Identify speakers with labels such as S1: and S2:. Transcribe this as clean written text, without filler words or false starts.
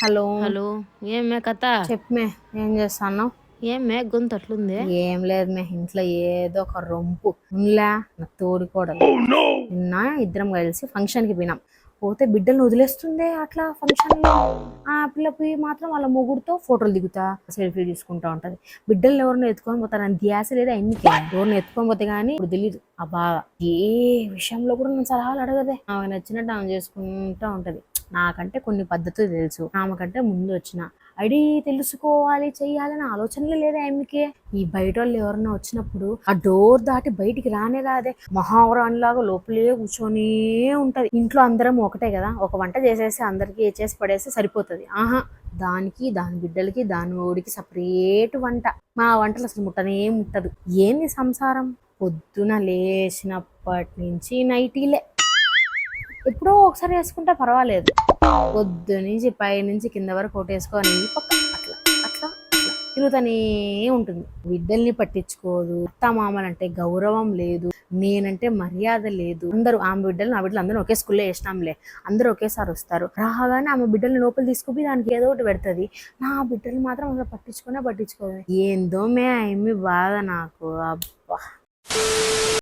S1: Hello.
S2: Hello. ఏమే కథ?
S1: చెప్పే. ఏం చేస్తాన్నావు?
S2: ఏమే గొంతు అట్లుంది?
S1: ఏం లేదు మే, ఇంట్లో ఏదో ఒక రొంపు ఉన్లా నా తోడికోడలు. నిన్న ఇద్దరం కలిసి ఫంక్షన్కి పోయినాం. పోతే బిడ్డలను వదిలేస్తుందే అట్లా ఫంక్షన్ లో. ఆ పిల్ల పోయి మాత్రం వాళ్ళ మొగుడుతో ఫోటోలు దిగుతా, సెల్ఫీ తీసుకుంటా ఉంటది. బిడ్డలు ఎవరినో ఎత్తుకొని పోతారని ధ్యాస లేదా ఎన్నికి? ఎవరిని ఎత్తుకొని పోతే గానీ ఇప్పుడు తెలియదు ఆ బాగా. ఏ విషయంలో కూడా నేను సలహాలు అడగదే, ఆమె నచ్చినట్టు ఆమె చేసుకుంటా ఉంటది. నాకంటే కొన్ని పద్ధతులు తెలుసు, ఆమెకంటే ముందు వచ్చిన అడిగి తెలుసుకోవాలి చెయ్యాలని ఆలోచనలే లేదా ఆమెకి. ఈ బయట వాళ్ళు ఎవరన్నా వచ్చినప్పుడు ఆ డోర్ దాటి బయటికి రానే రాదే, మహావరానిలాగా లోపలే కూర్చొనే ఉంటది. ఇంట్లో అందరం ఒకటే కదా, ఒక వంట చేసేసి అందరికి చేసి పడేసి సరిపోతుంది. ఆహా, దానికి దాని బిడ్డలకి దాని ఓడికి సపరేట్ వంట. మా వంటలు అసలు ముట్టనే ముట్టదు. ఏంది సంసారం? పొద్దున లేచినప్పటి నుంచి నైటీలే. ఎప్పుడో ఒకసారి వేసుకుంటే పర్వాలేదు, పొద్దు నుంచి పై నుంచి కింద వరకు కొట్టేసుకొని అట్లా అట్లా అట్లా తిరుగుతూనే ఉంటుంది. బిడ్డల్ని పట్టించుకోదు, అత్త మామలంటే గౌరవం లేదు, నేనంటే మర్యాద లేదు. అందరూ ఆమె బిడ్డలు నా బిడ్డలు అందరూ ఒకే స్కూల్లో వేసినాంలే, అందరూ ఒకేసారి వస్తారు. రాగానే ఆమె బిడ్డల్ని లోపల తీసుకుపోయి దానికి ఏదో ఒకటి పెడుతుంది. నా బిడ్డలు మాత్రం అసలు పట్టించుకోదు. ఏందో మే ఏమి బాధ నాకు. అబ్బా.